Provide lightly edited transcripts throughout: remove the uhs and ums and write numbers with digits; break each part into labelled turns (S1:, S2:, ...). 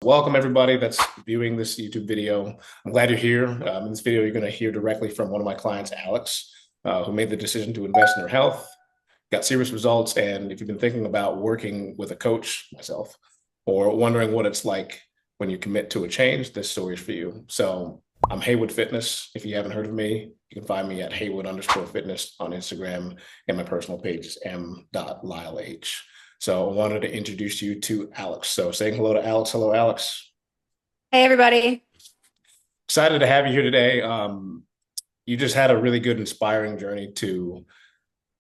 S1: welcome everybody that's viewing this YouTube video. I'm glad you're here. In this video, you're going to hear directly from one of my clients, Alex, who made the decision to invest in her health, got serious results. And if you've been thinking about working with a coach, myself, or wondering what it's like when you commit to a change, this story is for you. So I'm Haywood Fitness. If you haven't heard of me, you can find me at Haywood_fitness on Instagram, and my personal page is m.lyleh. So I wanted to introduce you to Alex. So saying hello to Alex. Hello, Alex.
S2: Hey, everybody.
S1: Excited to have you here today. You just had a really good, inspiring journey to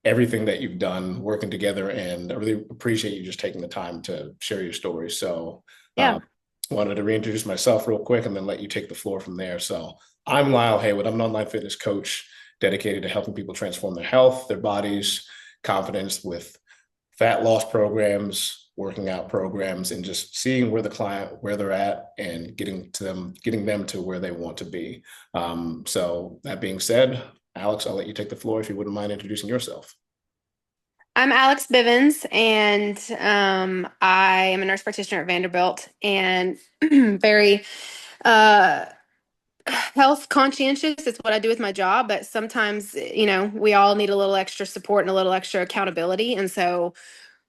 S1: everything that you've done working together. And I really appreciate you just taking the time to share your story. So
S2: Yeah.
S1: wanted to reintroduce myself real quick and then let you take the floor from there. So I'm Lyle Haywood. I'm an online fitness coach dedicated to helping people transform their health, their bodies, confidence with fat loss programs, working out programs, and just seeing where the client, where they're at and getting them to where they want to be. So that being said, Alex, I'll let you take the floor if you wouldn't mind introducing yourself.
S2: I'm Alex Bivens, and I am a nurse practitioner at Vanderbilt and very uh, health conscientious. It's what I do with my job, but sometimes, we all need a little extra support and a little extra accountability. And so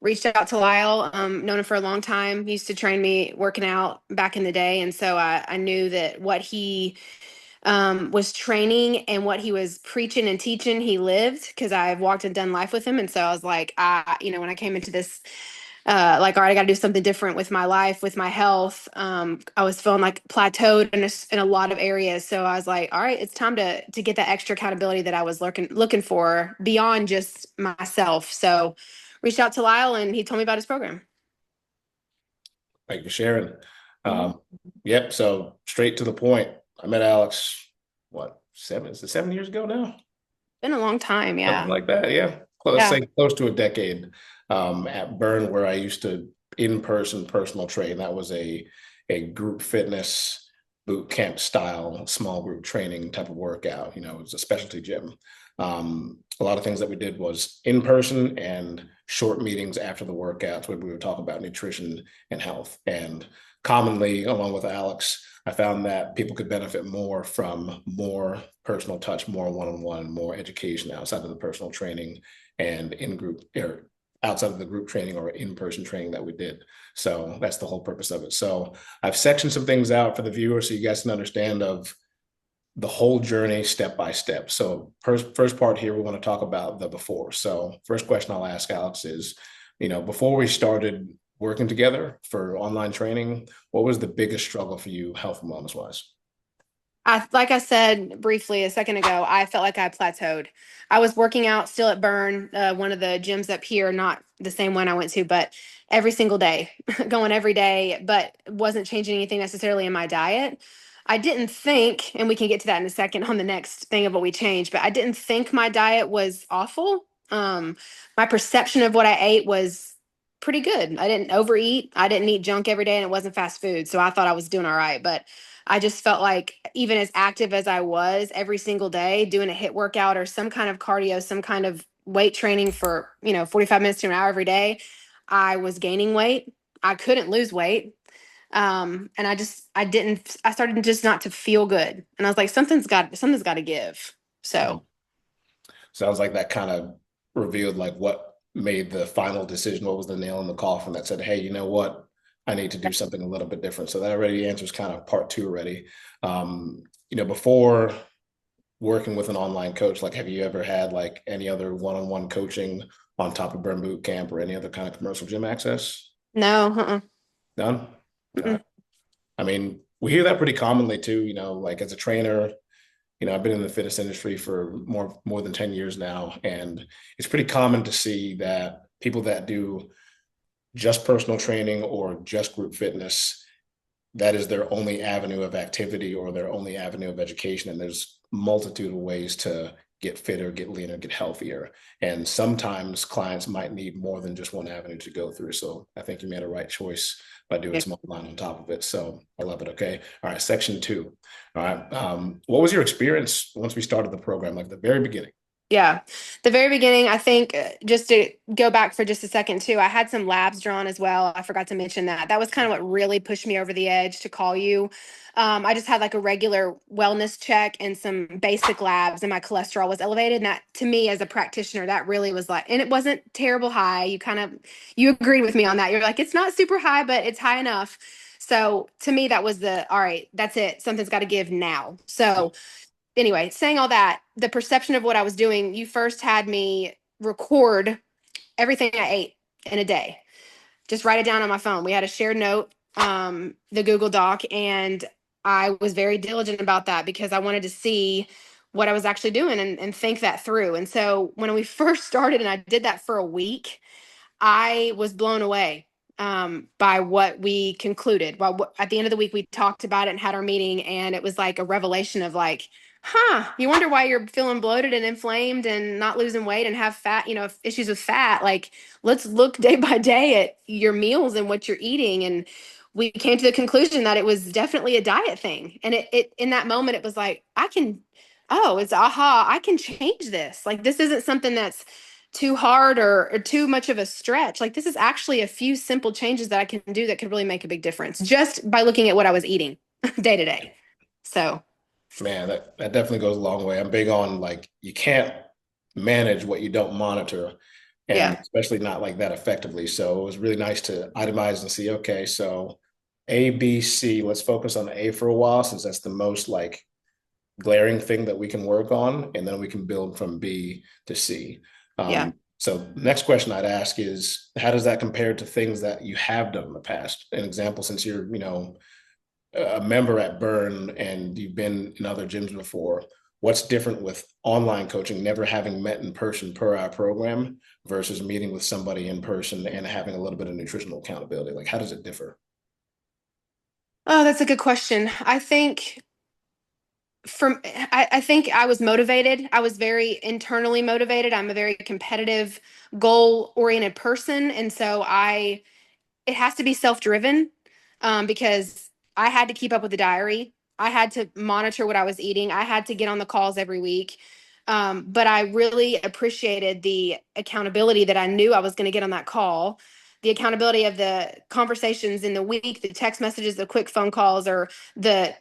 S2: reached out to Lyle, known him for a long time, used to train me working out back in the day. And so I knew that what he was training and what he was preaching and teaching, he lived because I've walked and done life with him. And so I was like, when I came into this, like, all right, I got to do something different with my life, with my health. I was feeling like plateaued in a lot of areas. So I was like, all right, it's time to get that extra accountability that I was looking for beyond just myself. So reached out to Lyle and he told me about his program.
S1: Thank you for sharing.
S2: Mhm.
S1: Yep. So straight to the point. I met Alex, what, is it 7 years ago now?
S2: Been a long time.
S1: Something
S2: Yeah.
S1: like that. Yeah. Let's
S2: Yeah.
S1: say close to a decade at Burn, where I used to in-person personal train. That was a group fitness boot camp style, small group training type of workout. You know, it was a specialty gym. A lot of things that we did was in person and short meetings after the workouts where we would talk about nutrition and health. And commonly, along with Alex, I found that people could benefit more from more personal touch, more one-on-one, more education outside of the personal training and in group or outside of the group training or in-person training that we did. So that's the whole purpose of it. So I've sectioned some things out for the viewers so you guys can understand of the whole journey step by step. So first part here, we want to talk about the before. So first question I'll ask Alex is, before we started working together for online training, what was the biggest struggle for you health and wellness wise?
S2: Like I said briefly a second ago, I felt like I plateaued. I was working out still at Burn, one of the gyms up here, not the same one I went to, but every single day, going every day, but wasn't changing anything necessarily in my diet. I didn't think, and we can get to that in a second on the next thing of what we changed, but I didn't think my diet was awful. My perception of what I ate was pretty good. I didn't overeat. I didn't eat junk every day, and it wasn't fast food. So I thought I was doing all right. But I just felt like even as active as I was every single day, doing a hit workout or some kind of cardio, some kind of weight training for, 45 minutes to an hour every day, I was gaining weight. I couldn't lose weight. And I started just not to feel good. And I was like, something's got to give.
S1: Mhm.
S2: So
S1: Sounds like that kind of revealed like what made the final decision, what was the nail in the coffin that said, hey, you know what? I need to do something a little bit different. So that already answers kind of part two already. Before working with an online coach, like have you ever had like any other one-on-one coaching on top of Burn Boot Camp or any other kind of commercial gym access?
S2: no,
S1: None? Okay.
S2: mm-mm.
S1: I mean, we hear that pretty commonly too, like as a trainer, I've been in the fitness industry for more than 10 years now, and it's pretty common to see that people that do just personal training or just group fitness, that is their only avenue of activity or their only avenue of education. And there's multitude of ways to get fitter, get leaner, get healthier. And sometimes clients might need more than just one avenue to go through. So I think you made a right choice by doing some online on top of it. So I love it. Okay. All right. Section two. All right. What was your experience once we started the program, like the very beginning?
S2: Yeah. The very beginning, I think, just to go back for just a second too, I had some labs drawn as well. I forgot to mention that. That was kind of what really pushed me over the edge to call you. I just had like a regular wellness check and some basic labs, and my cholesterol was elevated. And that, to me, as a practitioner, that really was like, and it wasn't terrible high. You agreed with me on that. You're like, it's not super high, but it's high enough. So to me, that was all right, that's it. Something's got to give now. So anyway, saying all that, the perception of what I was doing, you first had me record everything I ate in a day. Just write it down on my phone. We had a shared note, the Google Doc, and I was very diligent about that because I wanted to see what I was actually doing and think that through. And so when we first started and I did that for a week, I was blown away by what we concluded. Well, at the end of the week, we talked about it and had our meeting, and it was like a revelation of like, you wonder why you're feeling bloated and inflamed and not losing weight and have fat, issues with fat. Like, let's look day by day at your meals and what you're eating. And we came to the conclusion that it was definitely a diet thing. And it in that moment, it was like, it's aha, I can change this. Like, this isn't something that's too hard or too much of a stretch. Like, this is actually a few simple changes that I can do that could really make a big difference just by looking at what I was eating day to day. So,
S1: Man, that definitely goes a long way. I'm big on like you can't manage what you don't monitor, and
S2: yeah,
S1: especially not like that effectively. So it was really nice to itemize and see, okay, so A, B, C, let's focus on A for a while since that's the most like glaring thing that we can work on, and then we can build from B to C.
S2: yeah.
S1: So next question I'd ask is, how does that compare to things that you have done in the past? An example, since you're, a member at Burn and you've been in other gyms before, what's different with online coaching, never having met in person per our program versus meeting with somebody in person and having a little bit of nutritional accountability? Like, how does it differ?
S2: Oh, that's a good question. I think I was motivated. I was very internally motivated. I'm a very competitive, goal oriented person. And so it has to be self-driven, because I had to keep up with the diary. I had to monitor what I was eating. I had to get on the calls every week. But I really appreciated the accountability that I knew I was going to get on that call, the accountability of the conversations in the week, the text messages, the quick phone calls, or the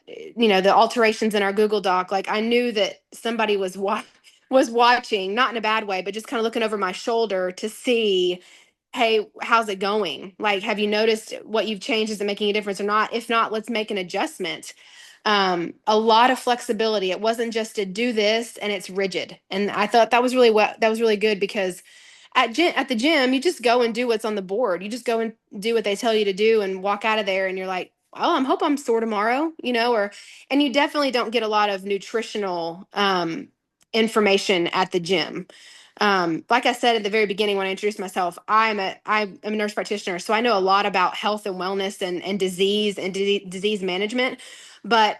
S2: alterations in our Google Doc. Like, I knew that somebody was watching, not in a bad way, but just kind of looking over my shoulder to see, hey, how's it going? Like, have you noticed what you've changed? Is it making a difference or not? If not, let's make an adjustment. A lot of flexibility. It wasn't just to do this and it's rigid. And I thought that was really good because at the gym, you just go and do what's on the board. You just go and do what they tell you to do and walk out of there, and you're like, oh, I hope I'm sore tomorrow, and you definitely don't get a lot of nutritional information at the gym. Like I said at the very beginning when I introduced myself, I'm a nurse practitioner, so I know a lot about health and wellness and disease and disease management. But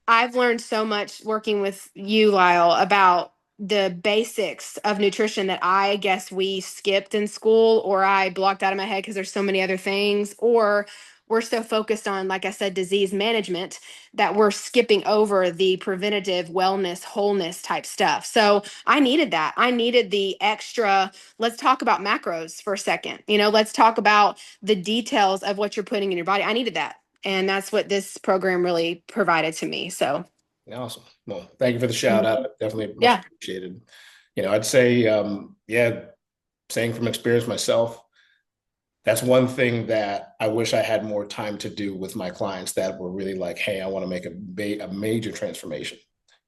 S2: I've learned so much working with you, Lyle, about the basics of nutrition that I guess we skipped in school, or I blocked out of my head because there's so many other things, or we're so focused on, like I said, disease management that we're skipping over the preventative wellness, wholeness type stuff. So I needed that. I needed the extra. Let's talk about macros for a second. Let's talk about the details of what you're putting in your body. I needed that. And that's what this program really provided to me. So,
S1: Awesome. Well, thank you for the shout out. Definitely much
S2: yeah.
S1: appreciated. I'd say, yeah, saying from experience myself, that's one thing that I wish I had more time to do with my clients that were really like, hey, I want to make a major transformation.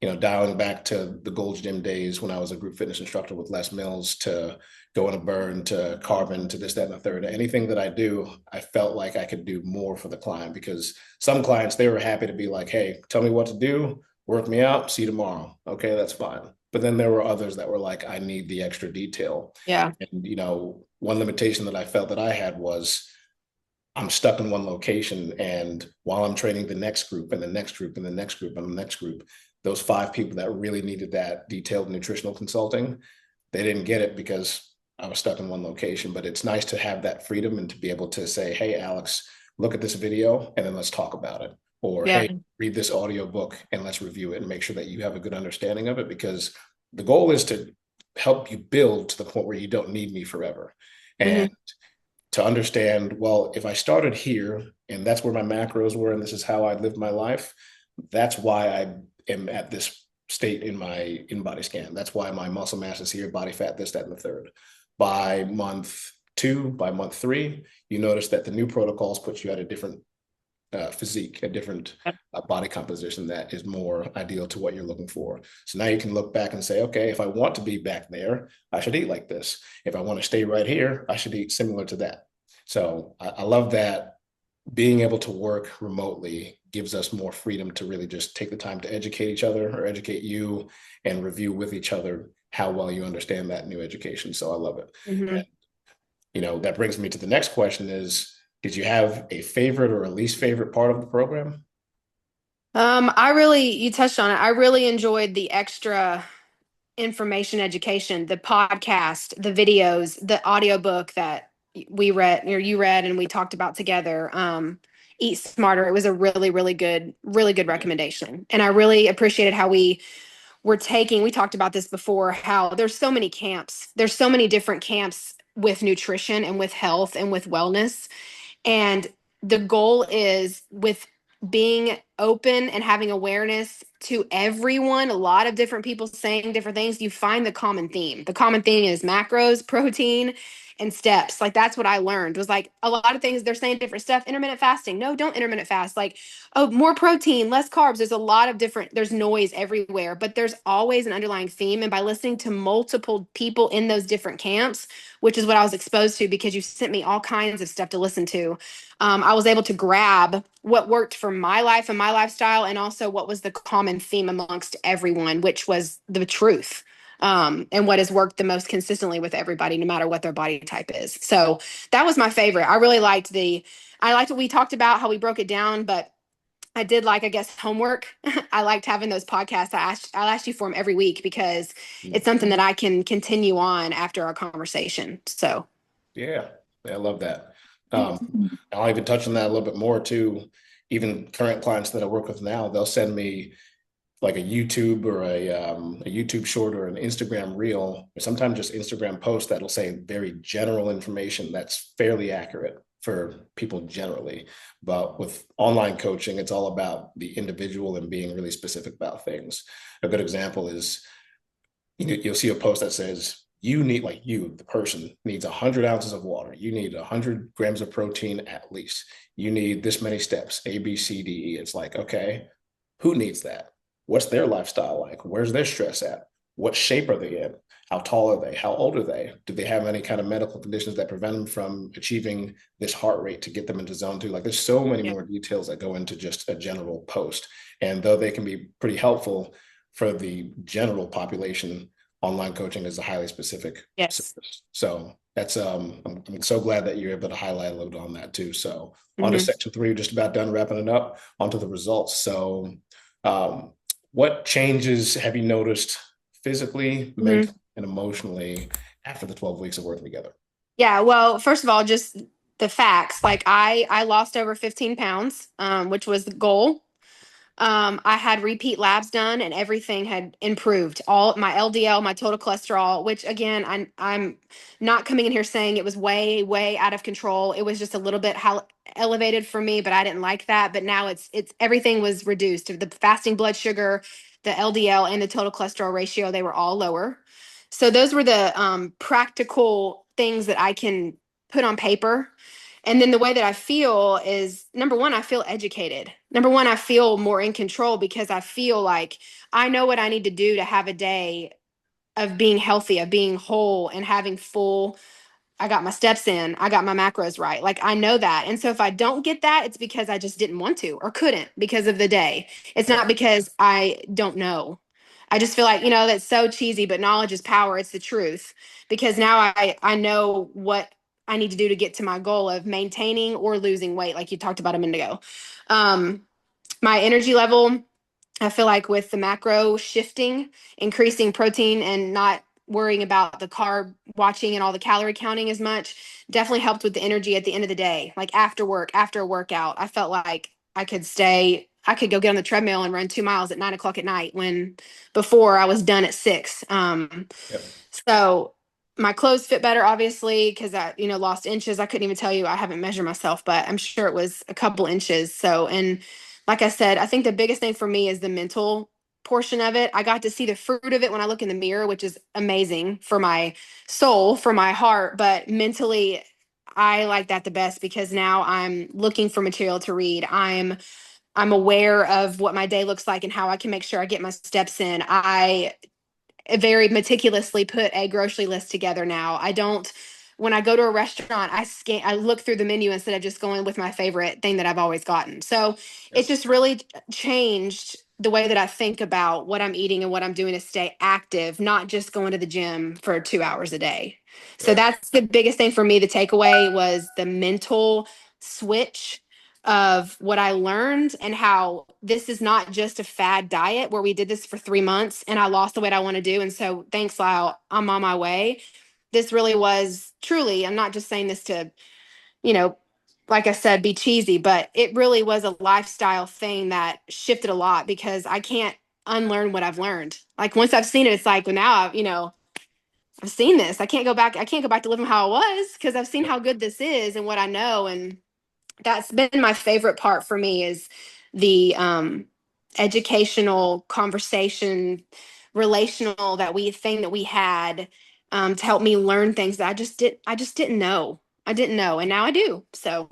S1: Dialing back to the Gold's Gym days when I was a group fitness instructor with Les Mills, to going to Burn, to Carbon, to this, that, and the third. Anything that I do, I felt like I could do more for the client, because some clients, they were happy to be like, hey, tell me what to do, work me out, see you tomorrow. Okay, that's fine. But then there were others that were like, I need the extra detail.
S2: Yeah.
S1: And, one limitation that I felt that I had was I'm stuck in one location. And while I'm training the next group and the next group and the next group and the next group, those 5 people that really needed that detailed nutritional consulting, they didn't get it because I was stuck in one location. But it's nice to have that freedom and to be able to say, hey, Alex, look at this video and then let's talk about it. Or,
S2: Yeah.
S1: hey, read this audio book and let's review it and make sure that you have a good understanding of it, because the goal is to help you build to the point where you don't need me forever. And
S2: Hmm.
S1: to understand, well, if I started here and that's where my macros were and this is how I lived my life, that's why I am at this state in my in-body scan. That's why my muscle mass is here, body fat, this, that, and the third. By month 2, by month 3, you notice that the new protocols put you at a different physique, a different body composition that is more ideal to what you're looking for. So now you can look back and say, okay, if I want to be back there, I should eat like this. If I want to stay right here, I should eat similar to that. So I love that being able to work remotely gives us more freedom to really just take the time to educate each other or educate you and review with each other how well you understand that new education. So I love it.
S2: Hmm.
S1: And, that brings me to the next question is, did you have a favorite or a least favorite part of the program?
S2: You touched on it. I really enjoyed the extra information education, the podcast, the videos, the audiobook that we read or you read and we talked about together. Eat Smarter. It was a really good recommendation. And I really appreciated how we talked about this before, how there's so many camps. There's so many different camps with nutrition and with health and with wellness. And the goal is with being open and having awareness to everyone, a lot of different people saying different things, you find the common theme. The common theme is macros, protein, and steps. Like that's what I learned was like a lot of things they're saying different stuff. Intermittent fasting. No, don't intermittent fast. Like, oh, more protein, less carbs. There's a lot of different, there's noise everywhere, but there's always an underlying theme. And by listening to multiple people in those different camps, which is what I was exposed to because you sent me all kinds of stuff to listen to. I was able to grab what worked for my life and my lifestyle, and also what was the common theme amongst everyone, which was the truth. And what has worked the most consistently with everybody, no matter what their body type is. So that was my favorite. I liked what we talked about, how we broke it down, but I did like, I guess, homework. I liked having those podcasts. I'll ask you for them every week because it's something that I can continue on after our conversation. So,
S1: Yeah, I love that. I'll even touch on that a little bit more too. Even current clients that I work with now, they'll send me like a YouTube or a YouTube short or an Instagram reel, or sometimes just Instagram post that'll say very general information that's fairly accurate for people generally. But with online coaching, it's all about the individual and being really specific about things. A good example is you'll see a post that says you need, like, you the person needs 100 ounces of water, you need 100 grams of protein at least, you need this many steps, A, B, C, D, E. It's like, okay, who needs that? What's their lifestyle like? Where's their stress at? What shape are they in? How tall are they? How old are they? Do they have any kind of medical conditions that prevent them from achieving this heart rate to get them into zone 2? Like, there's so many
S2: yeah.
S1: more details that go into just a general post. And though they can be pretty helpful for the general population, online coaching is a highly specific
S2: Yes.
S1: service. So that's I'm so glad that you're able to highlight a little bit on that too. So on to
S2: Hmm.
S1: section 3, just about done wrapping it up, onto the results. So what changes have you noticed physically,
S2: Hmm.
S1: mentally, and emotionally after the 12 weeks of working together?
S2: Yeah. Well, first of all, just the facts. Like I lost over 15 pounds, which was the goal. I had repeat labs done and everything had improved. All my LDL, my total cholesterol, which again, I'm not coming in here saying it was way out of control. It was just a little bit elevated for me, but I didn't like that. But now it's everything was reduced. The fasting blood sugar, the LDL, and the total cholesterol ratio, they were all lower. So those were the practical things that I can put on paper. And then the way that I feel is, number one, I feel educated. Number one, I feel more in control because I feel like I know what I need to do to have a day of being healthy, of being whole, and having full. I got my steps in, I got my macros right. Like I know that. And so if I don't get that, it's because I just didn't want to or couldn't because of the day. It's not because I don't know. I just feel like, that's so cheesy, but knowledge is power. It's the truth. Because now I know what I need to do to get to my goal of maintaining or losing weight, like you talked about a minute ago. Um, my energy level, I feel like with the macro shifting, increasing protein and not worrying about the carb watching and all the calorie counting as much, definitely helped with the energy at the end of the day. Like after work, after a workout, I felt like I could stay I could go get on the treadmill and run 2 miles at 9 o'clock at night when before I was done at 6.
S1: Yep.
S2: So my clothes fit better, obviously, because I, lost inches. I couldn't even tell you. I haven't measured myself, but I'm sure it was a couple inches. So, and like I said, I think the biggest thing for me is the mental portion of it. I got to see the fruit of it when I look in the mirror, which is amazing for my soul, for my heart. But mentally, I like that the best because now I'm looking for material to read. I'm aware of what my day looks like and how I can make sure I get my steps in. I very meticulously put a grocery list together now. I don't, when I go to a restaurant, I look through the menu instead of just going with my favorite thing that I've always gotten. So it's
S1: Yes.
S2: just really changed the way that I think about what I'm eating and what I'm doing to stay active, not just going to the gym for 2 hours a day. So
S1: Yeah.
S2: that's the biggest thing for me. The takeaway was the mental switch of what I learned and how this is not just a fad diet where we did this for 3 months and I lost the weight I want to do. And so thanks, Lyle, I'm on my way. This really was truly, I'm not just saying this to, you know, like I said, be cheesy, but it really was a lifestyle thing that shifted a lot because I can't unlearn what I've learned. Like once I've seen it, it's like, well, now I've seen this. I can't go back. I can't go back to living how I was because I've seen
S1: Yep.
S2: how good this is and what I know. And that's been my favorite part for me is the educational conversation relational that we had to help me learn things that I just didn't know. I didn't know and now I do. So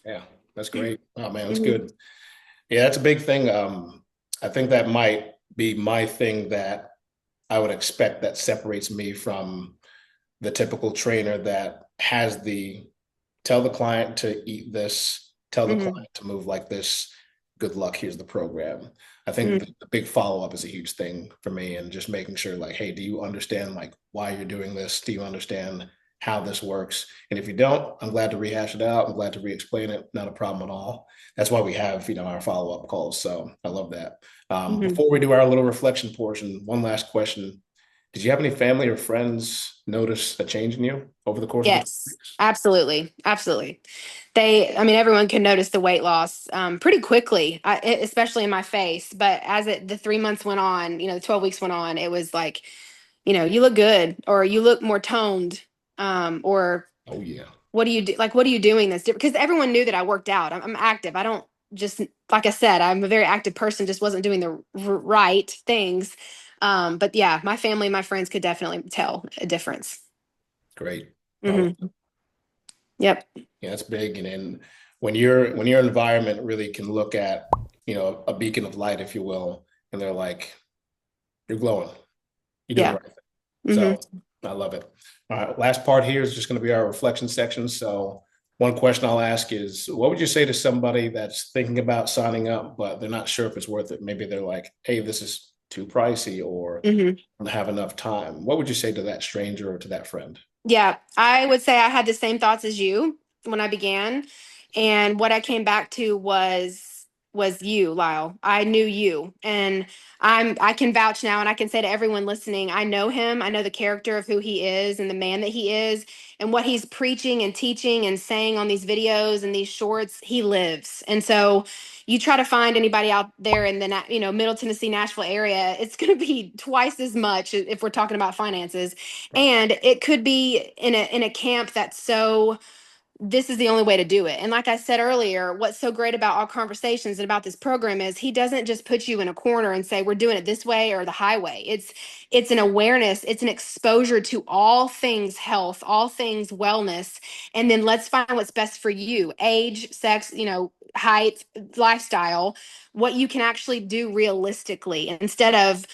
S1: Yeah. That's great. Oh man, that's
S2: mhm,
S1: good. Yeah, that's a big thing. I think that might be my thing that I would expect that separates me from the typical trainer that has the tell the client to eat this, tell the
S2: mhm,
S1: client to move like this. Good luck. Here's the program. I think
S2: mhm,
S1: the big follow up is a huge thing for me, and just making sure, like, hey, do you understand like why you're doing this? Do you understand how this works? And if you don't, I'm glad to rehash it out. I'm glad to re-explain it. Not a problem at all. That's why we have our follow up calls. So I love that.
S2: mhm.
S1: Before we do our little reflection portion, one last question: did you have any family or friends notice a change in you over the course of the
S2: Yes,
S1: 2 weeks?
S2: absolutely. Absolutely. I mean, everyone can notice the weight loss pretty quickly, especially in my face. But as the 3 months went on, the 12 weeks went on, it was like, you look good or you look more toned. Or
S1: Oh yeah.
S2: what do you do? Like, what are you doing that's different? Because everyone knew that I worked out. I'm active. I don't just, like I said, I'm a very active person, just wasn't doing the right things. But yeah, my family, my friends could definitely tell a difference.
S1: Great. I love
S2: Hmm. Yep.
S1: Yeah, that's big. And then when your environment really can look at, a beacon of light, if you will, and they're like, you're glowing, you're doing the
S2: Yeah.
S1: right thing.
S2: Hmm.
S1: So I love it. All right, last part here is just going to be our reflection section. So one question I'll ask is, what would you say to somebody that's thinking about signing up, but they're not sure if it's worth it? Maybe they're like, hey, this is too pricey, or
S2: Hmm.
S1: I don't have enough time. What would you say to that stranger or to that friend?
S2: Yeah, I would say I had the same thoughts as you when I began, and what I came back to was you, Lyle. I knew you, and I can vouch now, and I can say to everyone listening, I know him. I know the character of who he is, and the man that he is, and what he's preaching and teaching and saying on these videos and these shorts. He lives, and so you try to find anybody out there in the Middle Tennessee, Nashville area, it's going to be twice as much if we're talking about finances,
S1: Right.
S2: and it could be in a camp that's so this is the only way to do it. And like I said earlier, what's so great about our conversations and about this program is he doesn't just put you in a corner and say we're doing it this way or the highway. It's an awareness, it's an exposure to all things health, all things wellness, and then let's find what's best for you. Age, sex, height, lifestyle, what you can actually do realistically instead of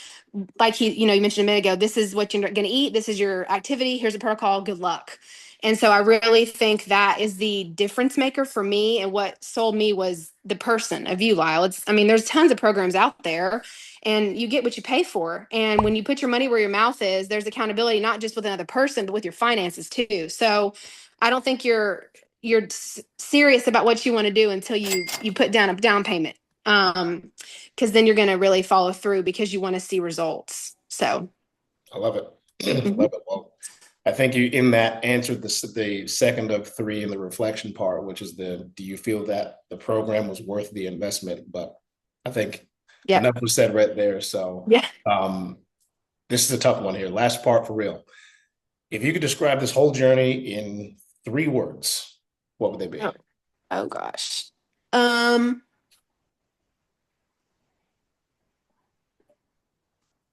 S2: like you mentioned a minute ago, this is what you're going to eat, this is your activity, here's a protocol, good luck. And so I really think that is the difference maker for me. And what sold me was the person of you, Lyle. I mean, there's tons of programs out there and you get what you pay for. And when you put your money where your mouth is, there's accountability, not just with another person, but with your finances too. So I don't think you're serious about what you want to do until you put down a down payment. Because then you're going to really follow through because you want to see results. So,
S1: I love it.
S2: mhm.
S1: Love it. Well, I think you in that answered the second of three in the reflection part, which is the do you feel that the program was worth the investment? But I think
S2: Yeah.
S1: enough was said right there. So
S2: Yeah.
S1: this is a tough one here. Last part for real. If you could describe this whole journey in 3 words, what would they be?
S2: Oh, oh gosh. Um,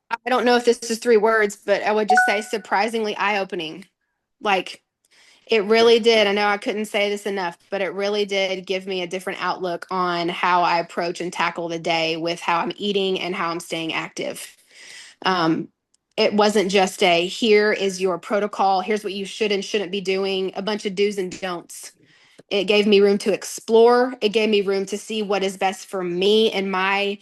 S2: I don't know if this is 3 words, but I would just say surprisingly eye-opening. Like it really did. I know I couldn't say this enough, but it really did give me a different outlook on how I approach and tackle the day with how I'm eating and how I'm staying active. Um, it wasn't just a here is your protocol, here's what you should and shouldn't be doing, a bunch of do's and don'ts. It gave me room to explore. It gave me room to see what is best for me and my,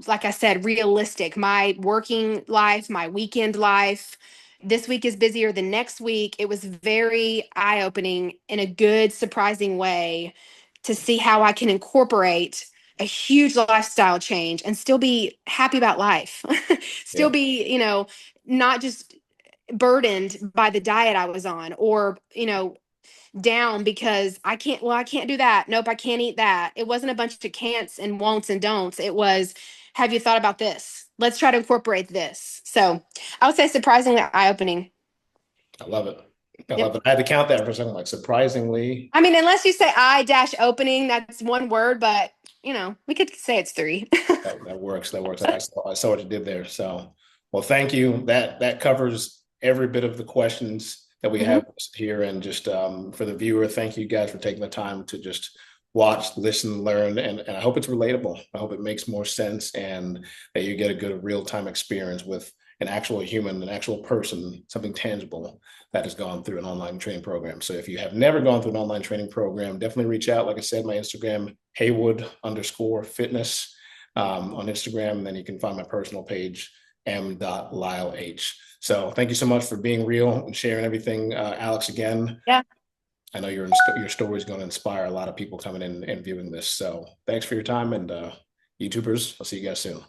S2: like I said, realistic, my working life, my weekend life. This week is busier than next week. It was very eye opening in a good, surprising way to see how I can incorporate a huge lifestyle change and still be happy about life, still
S1: Yeah,
S2: be, not just burdened by the diet I was on or, down because I can't do that. Nope, I can't eat that. It wasn't a bunch of can'ts and won'ts and don'ts. It was, have you thought about this? Let's try to incorporate this. So I would say surprisingly eye opening.
S1: I love it. I
S2: Yep.
S1: love it. I had to count that for a second, like surprisingly.
S2: I mean, unless you say I dash opening, that's 1 word, but we could say it's 3.
S1: That works. That works. I saw what you did there. So, well, thank you. That covers every bit of the questions that we
S2: Hmm.
S1: have here. And just for the viewer, thank you guys for taking the time to just watch, listen, learn, and I hope it's relatable. I hope it makes more sense and that you get a good real-time experience with an actual human, an actual person, something tangible that has gone through an online training program. So if you have never gone through an online training program, definitely reach out. Like I said, my Instagram, Haywood_fitness on Instagram. And then you can find my personal page, m.lyleh. So thank you so much for being real and sharing everything. Alex, again,
S2: Yeah.
S1: I know your story is going to inspire a lot of people coming in and viewing this. So thanks for your time and YouTubers. I'll see you guys soon.